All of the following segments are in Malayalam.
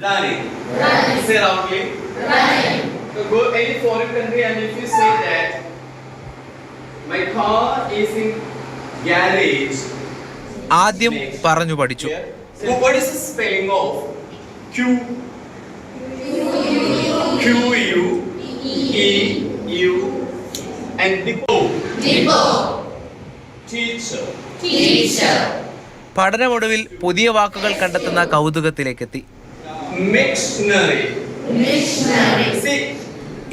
Running. Running. Say loudly. Running. So go any foreign country and if you say that my car is in garage. ആദ്യം പറഞ്ഞു പഠിച്ചു. What is the spelling of Q U E U and depot? Teacher. പഠനമൊടുവിൽ പുതിയ വാക്കുകൾ കണ്ടെത്തുന്ന കൗതുകത്തിലേക്കെത്തി. Missionary.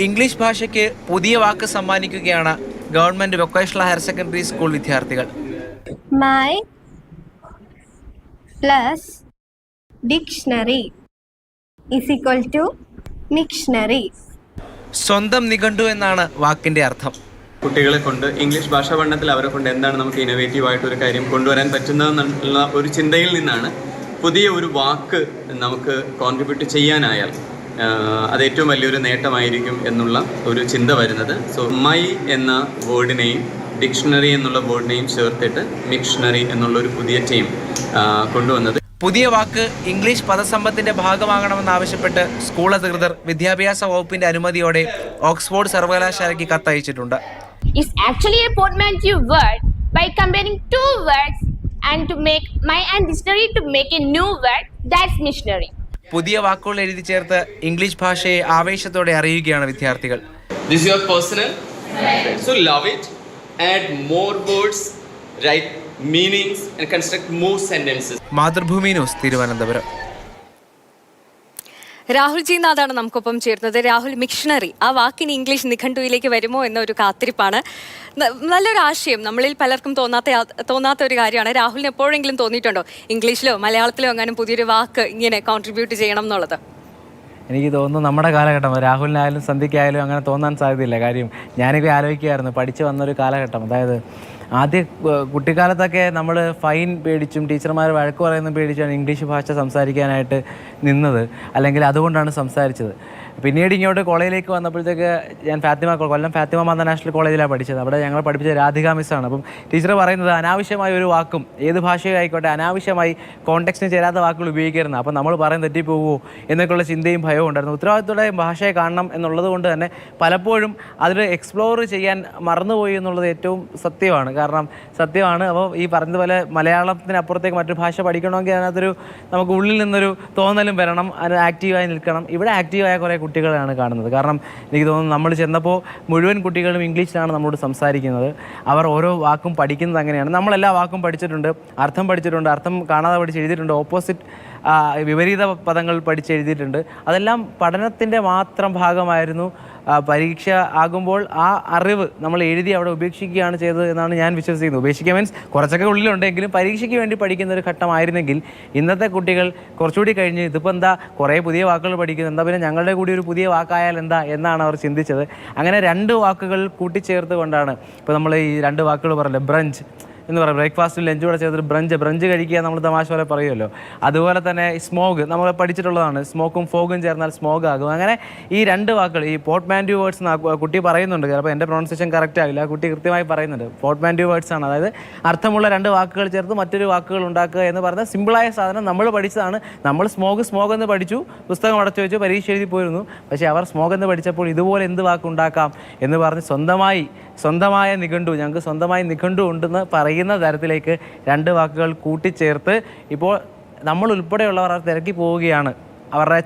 ഇംഗ്ലീഷ് ഭാഷയ്ക്ക് പുതിയ വാക്ക് സമ്മാനിക്കുകയാണ് government vocational higher secondary school വിദ്യാർത്ഥികൾ. My plus dictionary is equal to Mictionary. സ്വന്തം നിഘണ്ടു എന്നാണ് വാക്കിന്റെ അർത്ഥം. കുട്ടികളെ കൊണ്ട് ഇംഗ്ലീഷ് ഭാഷാ പഠനത്തിൽ അവരെ കൊണ്ട് എന്താണ് നമുക്ക് ഇന്നോവേറ്റീവായിട്ടൊരു കാര്യം കൊണ്ടുവരാൻ പറ്റുന്നതെന്നുള്ള ഒരു ചിന്തയിൽ നിന്നാണ് പുതിയ ഒരു വാക്ക് നമുക്ക് കോൺട്രിബ്യൂട്ട് ചെയ്യാനായാൽ അത് ഏറ്റവും വലിയൊരു നേട്ടമായിരിക്കും എന്നുള്ള ഒരു ചിന്ത വരുന്നത്. സോ മൈ എന്ന വേർഡിനെയും ഡിക്ഷണറി എന്നുള്ള വേർഡിനെയും ചേർത്തിട്ട് മിക്ഷണറി എന്നുള്ളൊരു പുതിയ ടീം കൊണ്ടുവന്നത്. പുതിയ വാക്ക് ഇംഗ്ലീഷ് പദസമ്പത്തിന്റെ ഭാഗമാകണമെന്നാവശ്യപ്പെട്ട് സ്കൂൾ അധികൃതർ വിദ്യാഭ്യാസ വകുപ്പിന്റെ അനുമതിയോടെ Oxford സർവകലാശാലയ്ക്ക് കത്തയച്ചിട്ടുണ്ട്. It's actually a portmanteau word by combining two words and to make my and dictionary to make a new word, that's missionary. പുതിയ വാക്കുകൾ എഴുതി ചേർത്ത് ഇംഗ്ലീഷ് ഭാഷയെ ആവേശത്തോടെ അറിയുകയാണ് വിദ്യാർത്ഥികൾ. This is your personal. So love it. Add more words, write meanings and construct more sentences. Mathrubhumi news, Thiruvananthapuram. Rahul G നാഥാണ് നമുക്കൊപ്പം ചേർന്നത്. രാഹുൽ, മിക്ഷണറി ആ വാക്കിന് ഇംഗ്ലീഷ് നിഘണ്ടുവിലേക്ക് വരുമോ എന്നൊരു കാത്തിരിപ്പാണ്. നല്ലൊരു ആശയം, നമ്മളിൽ പലർക്കും തോന്നാത്ത ഒരു കാര്യമാണ്. രാഹുലിന് എപ്പോഴെങ്കിലും തോന്നിയിട്ടുണ്ടോ ഇംഗ്ലീഷിലോ മലയാളത്തിലോ എങ്ങാനും പുതിയൊരു വാക്ക് ഇങ്ങനെ കോൺട്രിബ്യൂട്ട് ചെയ്യണം എന്നുള്ളത്? എനിക്ക് തോന്നുന്നു നമ്മുടെ കാലഘട്ടം, രാഹുലിനായാലും സന്ധ്യയ്ക്കായാലും അങ്ങനെ തോന്നാൻ സാധ്യതയില്ല. കാര്യം ഞാനൊക്കെ ആലോചിക്കുകയായിരുന്നു, പഠിച്ചു വന്നൊരു കാലഘട്ടം. അതായത് ആദ്യ കുട്ടിക്കാലത്തൊക്കെ നമ്മൾ ഫൈൻ പേടിച്ചും ടീച്ചർമാർ വഴക്ക് പറയുന്നതും പേടിച്ചാണ് ഇംഗ്ലീഷ് ഭാഷ സംസാരിക്കാനായിട്ട് നിന്നത്, അല്ലെങ്കിൽ അതുകൊണ്ടാണ് സംസാരിച്ചത്. പിന്നീട് ഇങ്ങോട്ട് കോളേജിലേക്ക് വന്നപ്പോഴത്തേക്ക് ഞാൻ കൊല്ലം ഫാത്തിമ മാതാ നാഷണൽ കോളേജിലാണ് പഠിച്ചത്. അവിടെ ഞങ്ങൾ പഠിപ്പിച്ച രാധിക മിസ്സാണ്. അപ്പം ടീച്ചർ പറയുന്നത് അനാവശ്യമായ ഒരു വാക്കും ഏത് ഭാഷയായിക്കോട്ടെ അനാവശ്യമായി കോണ്ടെക്സ്റ്റിന് ചേരാത്ത വാക്കുകൾ ഉപയോഗിക്കരുത്. അപ്പം നമ്മൾ പറയും തെറ്റിപ്പോകുമോ എന്നൊക്കെയുള്ള ചിന്തയും ഭയവും ഉണ്ടായിരുന്നു. ഉത്തരവാദിത്തോടെ ഭാഷയെ കാണണം എന്നുള്ളത് കൊണ്ട് തന്നെ പലപ്പോഴും അതിൽ എക്സ്പ്ലോർ ചെയ്യാൻ മറന്നുപോയി എന്നുള്ളത് ഏറ്റവും സത്യമാണ്. അപ്പോൾ ഈ പറഞ്ഞതുപോലെ മലയാളത്തിനപ്പുറത്തേക്ക് മറ്റൊരു ഭാഷ പഠിക്കണമെങ്കിൽ അതിനകത്തൊരു നമുക്ക് ഉള്ളിൽ നിന്നൊരു തോന്നലും വരണം, അത് ആക്റ്റീവായി നിൽക്കണം. ഇവിടെ ആക്റ്റീവായ കുറേ കുട്ടികളെയാണ് കാണുന്നത്. കാരണം എനിക്ക് തോന്നുന്നു നമ്മൾ ചെന്നപ്പോൾ മുഴുവൻ കുട്ടികളും ഇംഗ്ലീഷിലാണ് നമ്മളോട് സംസാരിക്കുന്നത്. അവർ ഓരോ വാക്കും പഠിക്കുന്നത് അങ്ങനെയാണ്. നമ്മളെല്ലാ വാക്കും പഠിച്ചിട്ടുണ്ട്, അർത്ഥം പഠിച്ചിട്ടുണ്ട്, അർത്ഥം കാണാതെ പഠിച്ചെഴുതിയിട്ടുണ്ട്, ഓപ്പോസിറ്റ് വിപരീത പദങ്ങൾ പഠിച്ചെഴുതിയിട്ടുണ്ട്. അതെല്ലാം പഠനത്തിൻ്റെ മാത്രം ഭാഗമായിരുന്നു. പരീക്ഷ ആകുമ്പോൾ ആ അറിവ് നമ്മൾ എഴുതി അവിടെ ഉപേക്ഷിക്കുകയാണ് ചെയ്തത് എന്നാണ് ഞാൻ വിശ്വസിക്കുന്നത്. ഉപേക്ഷിക്കുക മീൻസ് കുറച്ചൊക്കെ ഉള്ളിലുണ്ടെങ്കിലും പരീക്ഷയ്ക്ക് വേണ്ടി പഠിക്കുന്ന ഒരു ഘട്ടമായിരുന്നെങ്കിൽ ഇന്നത്തെ കുട്ടികൾ കുറച്ചുകൂടി കഴിഞ്ഞ് ഇതിപ്പോൾ എന്താ കുറേ പുതിയ വാക്കുകൾ പഠിക്കുന്നത്, എന്താ പിന്നെ ഞങ്ങളുടെ കൂടി ഒരു പുതിയ വാക്കായാൽ എന്താ എന്നാണ് അവർ ചിന്തിച്ചത്. അങ്ങനെ രണ്ട് വാക്കുകൾ കൂട്ടിച്ചേർത്ത് കൊണ്ടാണ് ഇപ്പോൾ നമ്മൾ ഈ രണ്ട് വാക്കുകൾ പറയല്ലേ, ബ്രഞ്ച് എന്ന് പറയും, ബ്രേക്ക്ഫാസ്റ്റും ലഞ്ചും കൂടെ ചേർത്തിട്ട് ബ്രഞ്ച് കഴിക്കുക നമ്മൾ തമാശ പോലെ പറയുമല്ലോ. അതുപോലെ തന്നെ സ്മോഗ് നമ്മൾ പഠിച്ചിട്ടുള്ളതാണ്, സ്മോക്കും ഫോഗും ചേർന്നാൽ സ്മോഗ് ആകും. അങ്ങനെ ഈ രണ്ട് വാക്കുകൾ, ഈ പോർട്ട്മാൻറ്റോ വേർഡ്സ് കുട്ടി പറയുന്നുണ്ട്, ചിലപ്പോൾ എൻ്റെ പ്രൊണൗൺസിയേഷൻ കറക്റ്റ് ആവില്ല, കുട്ടി കൃത്യമായി പറയുന്നുണ്ട് പോർട്ട്മാൻറ്റോ വേർഡ്സ് ആണ്. അതായത് അർത്ഥമുള്ള രണ്ട് വാക്കുകൾ ചേർത്ത് മറ്റൊരു വാക്കുകൾ ഉണ്ടാക്കുക എന്ന് പറഞ്ഞ സിമ്പിളായ സാധനം നമ്മൾ പഠിച്ചതാണ്. നമ്മൾ സ്മോഗ് എന്ന് പഠിച്ചു, പുസ്തകം അടച്ചു വെച്ചു, പരീക്ഷ എഴുതി പോയിരുന്നു. പക്ഷേ അവർ സ്മോഗ് എന്ന് പഠിച്ചപ്പോൾ ഇതുപോലെ എന്ത് വാക്കുണ്ടാക്കാം എന്ന് പറഞ്ഞ് സ്വന്തമായ നിഘണ്ടു, ഞങ്ങൾക്ക് സ്വന്തമായി നിഘണ്ടു ഉണ്ടെന്ന് പറയുന്ന തരത്തിലേക്ക് രണ്ട് വാക്കുകൾ കൂട്ടിച്ചേർത്ത് ഇപ്പോൾ നമ്മൾ ഉൾപ്പെടെയുള്ളവർ തിരക്കി പോവുകയാണ്. അവരുടെ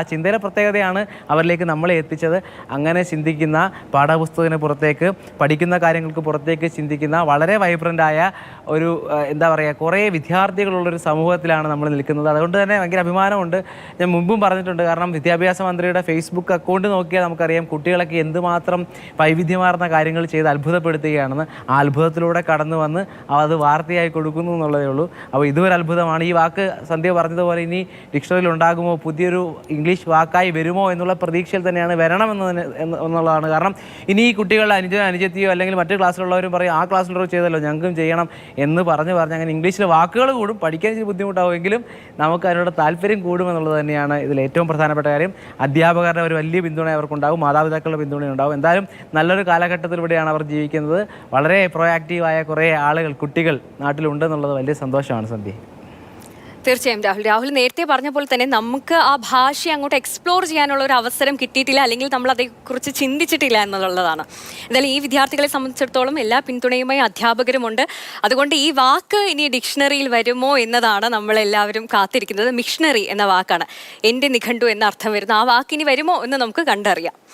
ചിന്തയുടെ പ്രത്യേകതയാണ് അവരിലേക്ക് നമ്മളെ എത്തിച്ചത്. അങ്ങനെ ചിന്തിക്കുന്ന, പാഠപുസ്തകത്തിന് പുറത്തേക്ക് പഠിക്കുന്ന കാര്യങ്ങൾക്ക് പുറത്തേക്ക് ചിന്തിക്കുന്ന വളരെ വൈബ്രൻ്റായ ഒരു എന്താ പറയുക, കുറേ വിദ്യാർത്ഥികളുള്ളൊരു സമൂഹത്തിലാണ് നമ്മൾ നിൽക്കുന്നത്. അതുകൊണ്ട് തന്നെ ഭയങ്കര അഭിമാനമുണ്ട്. ഞാൻ മുമ്പും പറഞ്ഞിട്ടുണ്ട്, കാരണം വിദ്യാഭ്യാസ മന്ത്രിയുടെ ഫേസ്ബുക്ക് അക്കൗണ്ട് നോക്കിയാൽ നമുക്കറിയാം കുട്ടികളൊക്കെ എന്തുമാത്രം വൈവിധ്യമാർന്ന കാര്യങ്ങൾ ചെയ്ത് അത്ഭുതപ്പെടുത്തുകയാണെന്ന്. ആ അത്ഭുതത്തിലൂടെ കടന്നു വന്ന് അത് വാർത്തയായി കൊടുക്കുന്നു എന്നുള്ളതേ ഉള്ളൂ. അപ്പോൾ ഇതൊരു അത്ഭുതമാണ്. ഈ വാക്ക് സന്ധ്യ പറഞ്ഞതുപോലെ ഇനി ഡിക്ഷണറിയിൽ ഉണ്ടാകുമോ, പുതിയൊരു ഇംഗ്ലീഷ് വാക്കായി വരുമോ എന്നുള്ള പ്രതീക്ഷയിൽ തന്നെയാണ് എന്നുള്ളതാണ്. കാരണം ഇനി ഈ കുട്ടികളുടെ അനുജത്തിയോ അല്ലെങ്കിൽ മറ്റു ക്ലാസ്സിലുള്ളവരും പറയും ആ ക്ലാസ്സിലുള്ളവർ ചെയ്തല്ലോ ഞങ്ങൾക്കും ചെയ്യണം എന്ന് പറഞ്ഞ് അങ്ങനെ ഇംഗ്ലീഷിലെ വാക്കുകൾ കൂടും, പഠിക്കാൻ ഇച്ചിരി ബുദ്ധിമുട്ടാവുമെങ്കിലും നമുക്ക് അതിനോട് താല്പര്യം കൂടുമെന്നുള്ളത് തന്നെയാണ് ഇതിൽ ഏറ്റവും പ്രധാനപ്പെട്ട കാര്യം. അധ്യാപകരുടെ ഒരു വലിയ പിന്തുണ അവർക്കുണ്ടാകും, മാതാപിതാക്കളുടെ പിന്തുണയുണ്ടാകും. എന്തായാലും നല്ലൊരു കാലഘട്ടത്തിലൂടെയാണ് അവർ ജീവിക്കുന്നത്. വളരെ പ്രൊയാക്റ്റീവായ കുറേ ആളുകൾ, കുട്ടികൾ നാട്ടിലുണ്ടെന്നുള്ളത് വലിയ സന്തോഷമാണ് സന്ധ്യ. തീർച്ചയായും രാഹുൽ നേരത്തെ പറഞ്ഞ പോലെ തന്നെ നമുക്ക് ആ ഭാഷ അങ്ങോട്ട് എക്സ്പ്ലോർ ചെയ്യാനുള്ള ഒരു അവസരം കിട്ടിയിട്ടില്ല, അല്ലെങ്കിൽ നമ്മൾ അതേക്കുറിച്ച് ചിന്തിച്ചിട്ടില്ല എന്നുള്ളതാണ്. എന്തായാലും ഈ വിദ്യാർത്ഥികളെ സംബന്ധിച്ചിടത്തോളം എല്ലാ പിന്തുണയുമായി അധ്യാപകരുമുണ്ട്. അതുകൊണ്ട് ഈ വാക്ക് ഇനി ഡിക്ഷണറിയിൽ വരുമോ എന്നതാണ് നമ്മളെല്ലാവരും കാത്തിരിക്കുന്നത്. മിഷണറി എന്ന വാക്കാണ് എൻ്റെ നിഘണ്ടു എന്ന അർത്ഥം വരുന്ന ആ വാക്ക് ഇനി വരുമോ എന്ന് നമുക്ക് കണ്ടറിയാം.